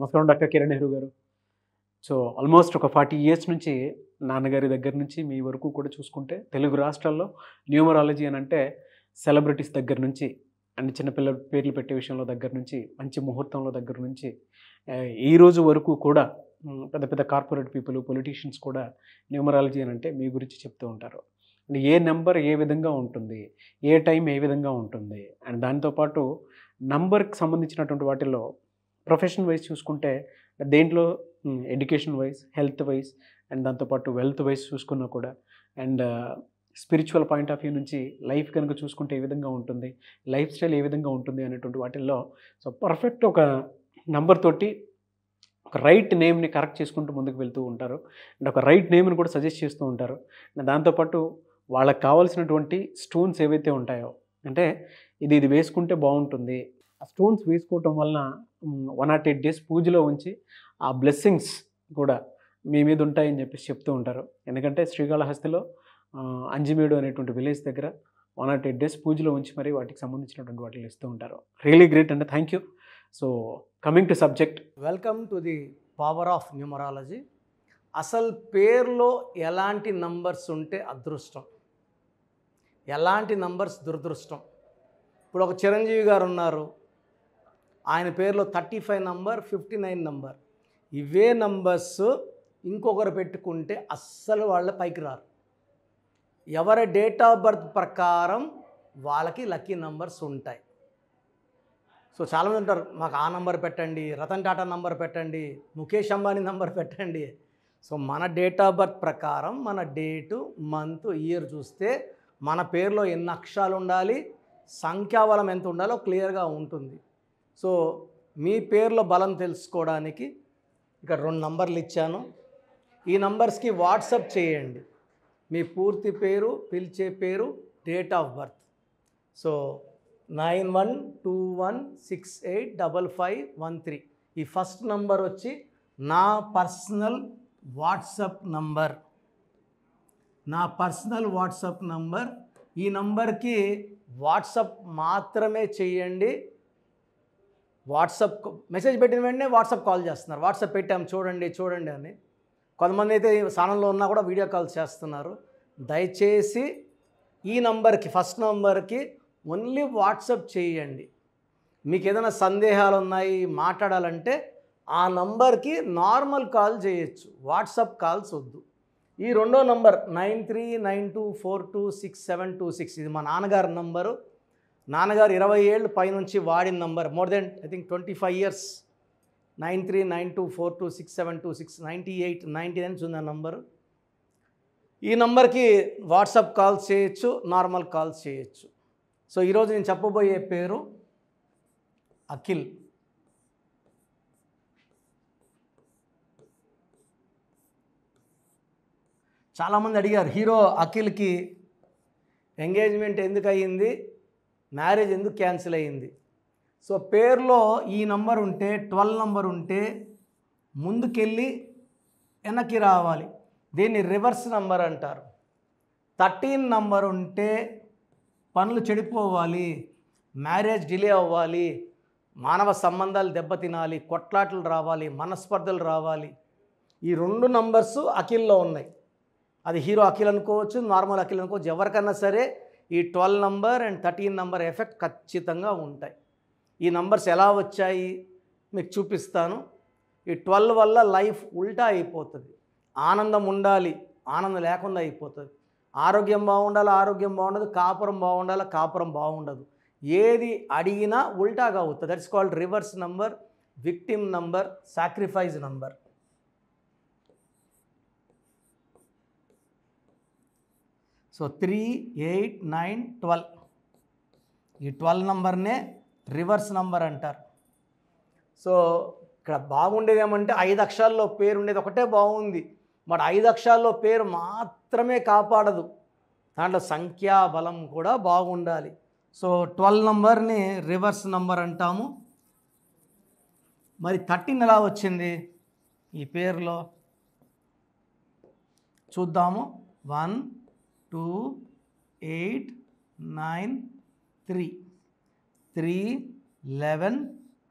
నమస్కారం డాక్టర్ కిరణ్ నెహ్రూ గారు. So almost ఒక 40 ఇయర్స్ నుంచి నాన్నగారి దగ్గర నుంచి మీ వరకు కూడా చూసుకుంటే తెలుగు రాష్ట్రాల్లో న్యూమరాలజీ అని అంటే సెలబ్రిటీస్ దగ్గర నుంచి అండ్ చిన్నపిల్లల పేర్లు పెట్టే విషయంలో దగ్గర నుంచి మంచి ముహూర్తంలో దగ్గర నుంచి ఈ రోజు వరకు కూడా పెద్ద పెద్ద కార్పొరేట్ పీపుల్ పొలిటీషియన్స్ కూడా న్యూమరాలజీ అని అంటే మీ గురించి చెప్తూ ఉంటారు. అండ్ ఏ నెంబర్ ఏ విధంగా ఉంటుంది, ఏ టైం ఏ విధంగా ఉంటుంది, అండ్ దాంతోపాటు నంబర్కి సంబంధించినటువంటి వాటిల్లో ప్రొఫెషన్ వైజ్ చూసుకుంటే దేంట్లో education wise, health wise and దాంతోపాటు వెల్త్ వైజ్ చూసుకున్నా కూడా and spiritual point of view నుంచి లైఫ్ కనుక చూసుకుంటే ఏ విధంగా ఉంటుంది, లైఫ్ స్టైల్ ఏ విధంగా ఉంటుంది అనేటువంటి వాటిల్లో సో పర్ఫెక్ట్ ఒక నంబర్ తోటి ఒక రైట్ నేమ్ని కరెక్ట్ చేసుకుంటూ ముందుకు వెళ్తూ ఉంటారు అండ్ ఒక రైట్ నేమ్ని కూడా సజెస్ట్ చేస్తూ ఉంటారు. అండ్ దాంతోపాటు వాళ్ళకి కావాల్సినటువంటి స్టోన్స్ ఏవైతే ఉంటాయో అంటే ఇది వేసుకుంటే బాగుంటుంది, ఆ స్టోన్స్ వేసుకోవటం వలన 108 days పూజలో ఉంచి ఆ బ్లెస్సింగ్స్ కూడా మీ మీద ఉంటాయని చెప్పేసి చెప్తూ ఉంటారు. ఎందుకంటే శ్రీకాళహస్తిలో అంజిమేడు అనేటువంటి విలేజ్ దగ్గర 108 days పూజలో ఉంచి మరి వాటికి సంబంధించినటువంటి వాటిని ఇస్తూ ఉంటారు. రియలీ గ్రేట్ అండి, thank you. So coming to subject, welcome to the power of numerology. అసలు పేరులో ఎలాంటి నంబర్స్ ఉంటే అదృష్టం, ఎలాంటి నంబర్స్ దురదృష్టం. ఇప్పుడు ఒక చిరంజీవి గారు ఉన్నారు, ఆయన పేరులో 35 నంబర్, 59 నంబర్, ఇవే నంబర్స్ ఇంకొకరు పెట్టుకుంటే అస్సలు వాళ్ళ పైకి రారు. ఎవరి డేట్ ఆఫ్ బర్త్ ప్రకారం వాళ్ళకి లక్కీ నంబర్స్ ఉంటాయి. సో చాలామంది ఉంటారు, మాకు ఆ నంబర్ పెట్టండి, రతన్ టాటా నంబర్ పెట్టండి, ముఖేష్ అంబానీ నంబర్ పెట్టండి. సో మన డేట్ ఆఫ్ బర్త్ ప్రకారం మన డేటు, మంత్, ఇయర్ చూస్తే మన పేరులో ఎన్ని అక్షరాలు ఉండాలి, సంఖ్యాబలం ఎంత ఉండాలో క్లియర్గా ఉంటుంది. సో మీ పేరులో బలం తెలుసుకోవడానికి ఇక్కడ 2 నంబర్లు ఇచ్చాను. ఈ నంబర్స్కి వాట్సాప్ చేయండి మీ పూర్తి పేరు, పిలిచే పేరు, డేట్ ఆఫ్ బర్త్. సో 9121685513. ఈ ఫస్ట్ నంబర్ వచ్చి నా పర్సనల్ వాట్సాప్ నంబర్, ఈ నంబర్కి వాట్సాప్ మాత్రమే చేయండి. వాట్సాప్ మెసేజ్ పెట్టిన వెంటనే వాట్సాప్ కాల్ చేస్తున్నారు, వాట్సాప్ పెట్టాము చూడండి అని. కొంతమంది అయితే స్థానంలో ఉన్నా కూడా వీడియో కాల్ చేస్తున్నారు. దయచేసి ఈ నంబర్కి, ఫస్ట్ నంబర్కి ఓన్లీ వాట్సాప్ చేయండి. మీకు ఏదైనా సందేహాలు ఉన్నాయి, మాట్లాడాలంటే ఆ నంబర్కి నార్మల్ కాల్ చేయొచ్చు, వాట్సాప్ కాల్స్ వద్దు. ఈ రెండో నంబర్ 9392426726, ఇది మా నాన్నగారి నంబరు. నాన్నగారు 20 ఏళ్ళు పైనుంచి వాడిన number, more than I think 25 years. 9392426726, 98, 99 ఉంది ఆ నంబరు. ఈ నంబర్కి వాట్సాప్ కాల్స్ చేయొచ్చు, నార్మల్ కాల్స్ చేయొచ్చు. సో ఈరోజు నేను చెప్పబోయే పేరు అఖిల్. చాలామంది అడిగారు, హీరో అఖిల్కి ఎంగేజ్మెంట్ ఎందుకు అయ్యింది, మ్యారేజ్ ఎందుకు క్యాన్సిల్ అయ్యింది. సో పేరులో ఈ నంబర్ ఉంటే, 12 నంబర్ ఉంటే ముందుకెళ్ళి వెనక్కి రావాలి, దీన్ని రివర్స్ నంబర్ అంటారు. 13 నంబర్ ఉంటే పనులు చెడిపోవాలి, మ్యారేజ్ డిలే అవ్వాలి, మానవ సంబంధాలు దెబ్బతినాలి, కొట్లాటలు రావాలి, మనస్పర్ధలు రావాలి. ఈ 2 నంబర్స్ అఖిల్లో ఉన్నాయి. అది హీరో అఖిల్ అనుకోవచ్చు, నార్మల్ అఖిల్ అనుకోవచ్చు, ఎవరికన్నా సరే ఈ 12 నంబర్ అండ్ 13 నంబర్ ఎఫెక్ట్ ఖచ్చితంగా ఉంటాయి. ఈ నంబర్స్ ఎలా వచ్చాయి మీకు చూపిస్తాను. ఈ 12 వల్ల లైఫ్ ఉల్టా అయిపోతుంది. ఆనందం ఉండాలి, ఆనందం లేకుండా అయిపోతుంది. ఆరోగ్యం బాగుండాలి, ఆరోగ్యం బాగుండదు. కాపురం బాగుండాలి, కాపురం బాగుండదు. ఏది అడిగినా ఉల్టాగా అవుతుంది. That's called reverse number, victim number, sacrifice number. So 3, 8, 9, 12, ఈ 12 నంబర్నే రివర్స్ నంబర్ అంటారు. సో ఇక్కడ బాగుండేది ఏమంటే 5 అక్షరాల్లో పేరు ఉండేది ఒకటే బాగుంది, బట్ 5 అక్షరాల్లో పేరు మాత్రమే కాపాడదు, దాంట్లో సంఖ్యాబలం కూడా బాగుండాలి. సో 12 నంబర్ని రివర్స్ నంబర్ అంటాము. మరి 13 ఎలా వచ్చింది ఈ పేరులో చూద్దాము. 1, 2, 8, 9, 3, 3, 11,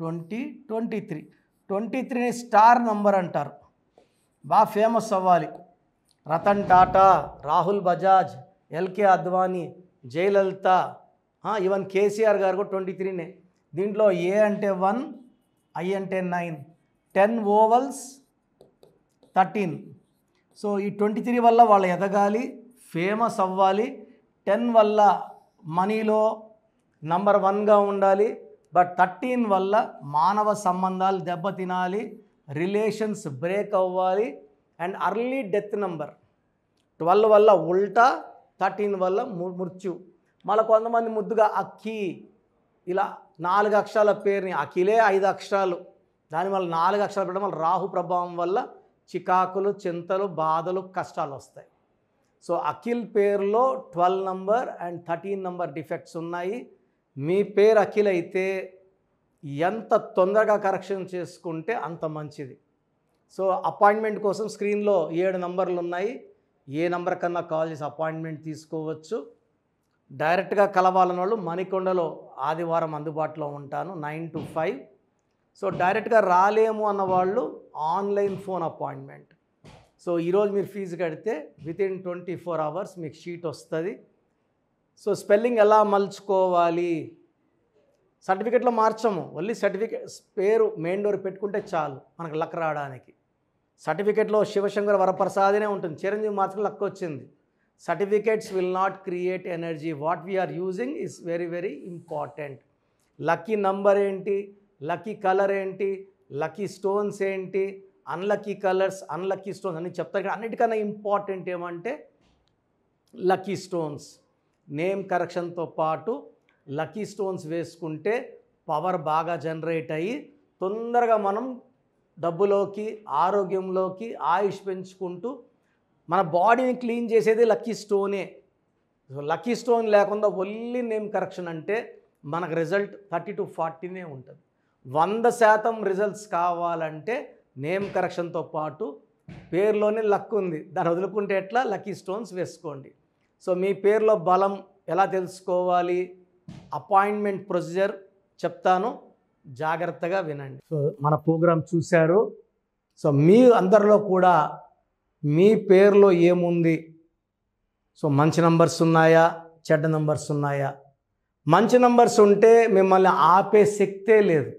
20, 23. 23ని స్టార్ నంబర్ అంటారు. బాగా ఫేమస్ అవ్వాలి. రతన్ టాటా, రాహుల్ బజాజ్, ఎల్కే అద్వానీ, జయలలిత, ఈవెన్ కేసీఆర్ గారు కూడా 23నే. దీంట్లో ఏ అంటే 1, ఐ అంటే 9, 10 ఓవల్స్ 13. సో ఈ 23 వల్ల వాళ్ళు ఎదగాలి, ఫేమస్ అవ్వాలి. 10 వల్ల మనీలో నంబర్ 1గా ఉండాలి. బట్ 13 వల్ల మానవ సంబంధాలు దెబ్బతినాలి, రిలేషన్స్ బ్రేక్ అవ్వాలి. అండ్ అర్లీ డెత్ నంబర్ 12 వల్ల ఉల్టా, 13 వల్ల మృత్యు. మళ్ళీ కొంతమంది ముద్దుగా అక్కి, ఇలా 4 అక్షరాల పేరుని, అఖిలే 5 అక్షరాలు, దానివల్ల 4 అక్షరాలు పెట్టడం వల్ల రాహు ప్రభావం వల్ల చికాకులు, చింతలు, బాధలు, కష్టాలు వస్తాయి. సో అఖిల్ పేరులో 12 నంబర్ అండ్ 13 నంబర్ డిఫెక్ట్స్ ఉన్నాయి. మీ పేరు అఖిల్ అయితే ఎంత తొందరగా కరెక్షన్ చేసుకుంటే అంత మంచిది. సో అపాయింట్మెంట్ కోసం స్క్రీన్లో 7 నంబర్లు ఉన్నాయి. ఏ నంబర్ కన్నా కాల్ చేసి అపాయింట్మెంట్ తీసుకోవచ్చు. డైరెక్ట్గా కలవాలన్న వాళ్ళు మణికొండలో ఆదివారం అందుబాటులో ఉంటాను 9 to 5. సో డైరెక్ట్గా రాలేము అన్నవాళ్ళు ఆన్లైన్ ఫోన్ అపాయింట్మెంట్. సో ఈరోజు మీరు ఫీజు కడితే వితిన్ 24 hours మీకు షీట్ వస్తుంది. సో స్పెల్లింగ్ ఎలా మలుచుకోవాలి, సర్టిఫికెట్లో మార్చము, ఓన్లీ సర్టిఫికెట్ పేరు మెయిన్ డోర్ పెట్టుకుంటే చాలు మనకు లక్ రావడానికి. సర్టిఫికెట్లో శివశంకర్ వరప్రసాదనే ఉంటుంది, చిరంజీవి మార్చుకుని లక్ వచ్చింది. Certificates will not create energy. What we are using is very very important. Lucky number ఏంటి, లక్కీ కలర్ ఏంటి, లక్కీ స్టోన్స్ ఏంటి, అన్లక్కీ కలర్స్, అన్లక్కీ స్టోన్స్ అని చెప్తారు. ఇక్కడ అన్నిటికన్నా ఇంపార్టెంట్ ఏమంటే లక్కీ స్టోన్స్. నేమ్ కరెక్షన్తో పాటు లక్కీ స్టోన్స్ వేసుకుంటే పవర్ బాగా జనరేట్ అయ్యి తొందరగా మనం డబ్బులోకి, ఆరోగ్యంలోకి, ఆయుష్ పెంచుకుంటూ మన బాడీని క్లీన్ చేసేది లక్కీ స్టోనే. లక్కీ స్టోన్ లేకుండా ఓన్లీ నేమ్ కరెక్షన్ అంటే మనకు రిజల్ట్ 30 to 40 ఉంటుంది. 100% రిజల్ట్స్ కావాలంటే నేమ్ కరెక్షన్తో పాటు పేరులోనే లక్ ఉంది, దాన్ని వదులుకుంటే ఎట్లా, లక్కీ స్టోన్స్ వేసుకోండి. సో మీ పేరులో బలం ఎలా తెలుసుకోవాలి, అపాయింట్మెంట్ ప్రొసీజర్ చెప్తాను, జాగ్రత్తగా వినండి. సో మన ప్రోగ్రాం చూశారు. సో మీ అందరిలో కూడా మీ పేరులో ఏముంది, సో మంచి నంబర్స్ ఉన్నాయా, చెడ్డ నంబర్స్ ఉన్నాయా? మంచి నంబర్స్ ఉంటే మిమ్మల్ని ఆపే శక్తే లేదు.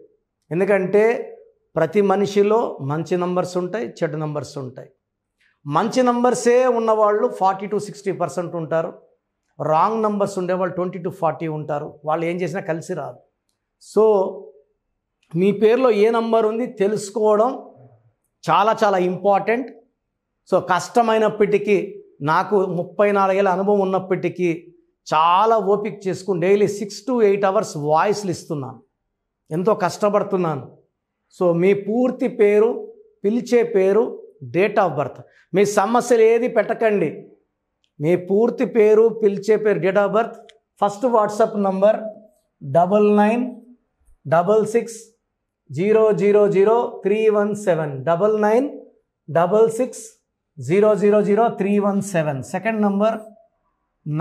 ఎందుకంటే ప్రతి మనిషిలో మంచి నంబర్స్ ఉంటాయి, చెడ్డ నంబర్స్ ఉంటాయి. మంచి నంబర్సే ఉన్నవాళ్ళు 40 to 60% ఉంటారు. రాంగ్ నంబర్స్ ఉండేవాళ్ళు 20 to 40 ఉంటారు. వాళ్ళు ఏం చేసినా కలిసి రాదు. సో మీ పేరులో ఏ నంబర్ ఉంది తెలుసుకోవడం చాలా చాలా ఇంపార్టెంట్. సో కష్టమైనప్పటికీ, నాకు 34 ఏళ్ళ అనుభవం ఉన్నప్పటికీ చాలా ఓపిక చేసుకుని డైలీ 6 to 8 hours వాయిస్లు ఇస్తున్నాను, ఎంతో కష్టపడుతున్నాను. సో మీ పూర్తి పేరు, పిలిచే పేరు, డేట్ ఆఫ్ బర్త్, మీ సమస్యలు ఏది పెట్టకండి. మీ పూర్తి పేరు, పిలిచే పేరు, date of birth. First WhatsApp number 9966000317 9966000317. Second number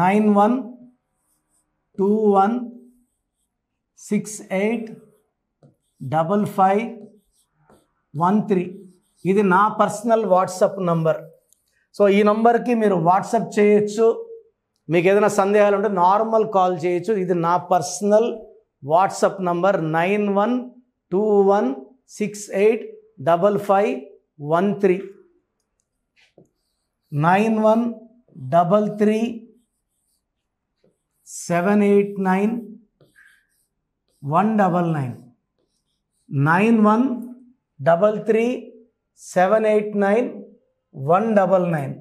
9121685513. ఇది నా పర్సనల్ వాట్సాప్ నంబర్. సో ఈ నంబర్కి మీరు వాట్సాప్ చేయొచ్చు. మీకు ఏదైనా సందేహాలు ఉంటే నార్మల్ కాల్ చేయొచ్చు. ఇది నా పర్సనల్ వాట్సాప్ నంబర్ 9121685513 9133789199 9133789199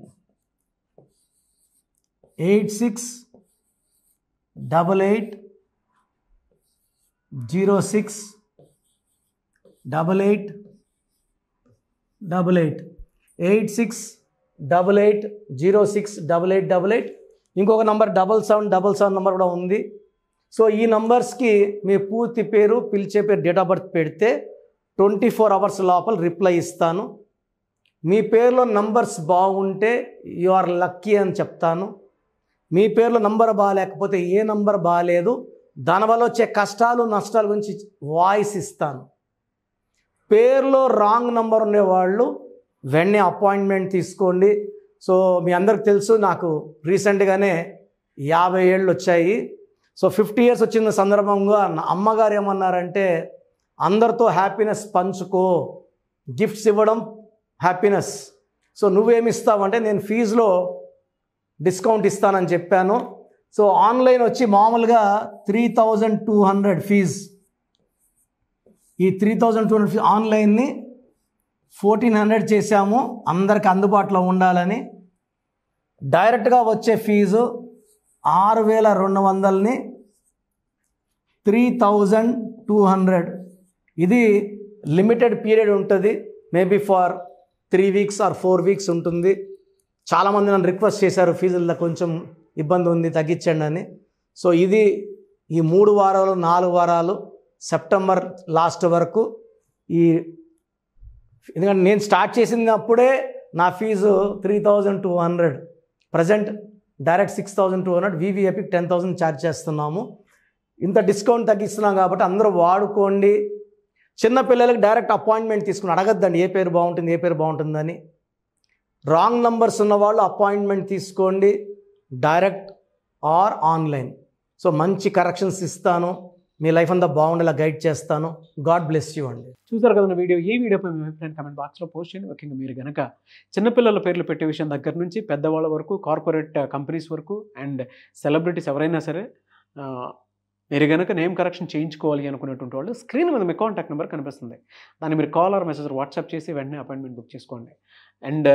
8688068888 8688068888. ఇంకొక నంబర్ 7777 నంబర్ కూడా ఉంది. సో ఈ నంబర్స్కి మీ పూర్తి పేరు, పిలిచే పేరు, డేట్ ఆఫ్ బర్త్ పెడితే 24 hours లోపల రిప్లై ఇస్తాను. మీ పేరులో నంబర్స్ బాగుంటే యు ఆర్ లక్కీ అని చెప్తాను. మీ పేరులో నంబర్ బాగాలేకపోతే ఏ నంబర్ బాగాలేదు, దానివల్ల వచ్చే కష్టాలు, నష్టాల గురించి వాయిస్ ఇస్తాను. పేరులో రాంగ్ నంబర్ ఉండేవాళ్ళు వెంటనే అపాయింట్మెంట్ తీసుకోండి. సో మీ అందరికి తెలుసు, నాకు రీసెంట్గానే 50 ఏళ్ళు వచ్చాయి. సో 50 ఇయర్స్ వచ్చిన సందర్భంగా నా అమ్మగారు ఏమన్నారంటే, అందరితో హ్యాపీనెస్ పంచుకో, గిఫ్ట్స్ ఇవ్వడం హ్యాపీనెస్. సో నువ్వేమి ఇస్తావంటే, నేను ఫీజులో డిస్కౌంట్ ఇస్తానని చెప్పాను. సో ఆన్లైన్ వచ్చి మామూలుగా 3200 ఫీజ్. ఈ 3200 ఫీజ్ ఆన్లైన్ని 1400 చేశాము అందరికి అందుబాటులో ఉండాలని. డైరెక్ట్గా వచ్చే ఫీజు 6200ని 3200. ఇది లిమిటెడ్ పీరియడ్ ఉంటుంది, maybe for 3 weeks or 4 weeks ఉంటుంది. చాలామంది నన్ను రిక్వెస్ట్ చేశారు, ఫీజుల్లో కొంచెం ఇబ్బంది ఉంది తగ్గించండి అని. సో ఇది ఈ 3 వారాలు 4 వారాలు సెప్టెంబర్ లాస్ట్ వరకు. ఎందుకంటే నేను స్టార్ట్ చేసినప్పుడే నా ఫీజు 3200, ప్రజెంట్ డైరెక్ట్ 6200, వివిఐపికి 10,000 ఛార్జ్ చేస్తున్నాము. ఇంత డిస్కౌంట్ తగ్గిస్తున్నాం కాబట్టి అందరూ వాడుకోండి. చిన్నపిల్లలకి డైరెక్ట్ అపాయింట్మెంట్ తీసుకుని అడగద్దండి ఏ పేరు బాగుంటుంది, ఏ పేరు బాగుంటుందని. రాంగ్ నంబర్స్ ఉన్నవాళ్ళు అపాయింట్మెంట్ తీసుకోండి, డైరెక్ట్ ఆర్ ఆన్లైన్. సో మంచి కరెక్షన్స్ ఇస్తాను, మీ లైఫ్ అంతా బాగుండేలా గైడ్ చేస్తాను. గాడ్ బ్లెస్ యూ అండి. చూసారు కదా వీడియో. ఈ వీడియోపై మీ అభిప్రాయం కామెంట్ బాక్స్లో పోస్ట్ చేయండి. ముఖ్యంగా మీరు కనుక చిన్నపిల్లల పేర్లు పెట్టే విషయం దగ్గర నుంచి పెద్దవాళ్ళ వరకు, కార్పొరేట్ కంపెనీస్ వరకు అండ్ సెలబ్రిటీస్ ఎవరైనా సరే మీరు కనుక నేమ్ కరెక్షన్ చేయించుకోవాలి అనుకునేటువంటి వాళ్ళు స్క్రీన్ మీద మీ కాంటాక్ట్ నెంబర్ కనిపిస్తుంది. దాన్ని మీరు కాల్ ఆర్ మెసేజ్ వాట్సాప్ చేసి వెంటనే అపాయింట్మెంట్ బుక్ చేసుకోండి. అండ్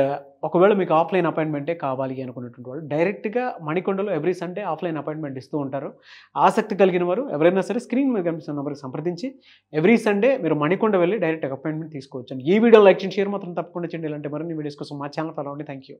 ఒకవేళ మీకు ఆఫ్లైన్ అపాయింట్మెంటే కావాలి అనుకునేటువంటి వాళ్ళు డైరెక్ట్గా మణికొండలో ఎవ్రీ సండే ఆఫ్లైన్ అపాయింట్మెంట్ ఇస్తూ ఉంటారు. ఆసక్తి కలిగిన వారు ఎవరైనా సరే స్క్రీన్ మీద కనిపిస్తున్న నెంబర్కి సంప్రదించి ఎవ్రీ సండే మీరు మణికొండ వెళ్ళి డైరెక్ట్ అపాయింట్మెంట్ తీసుకోవచ్చు. ఈ వీడియో లైక్ చేయండి, షేర్ మాత్రం తప్పకుండా చేయండి. ఇలాంటి మరిన్ని వీడియోస్ కోసం మా ఛానల్ ఫాలో అవ్వండి. Thank you.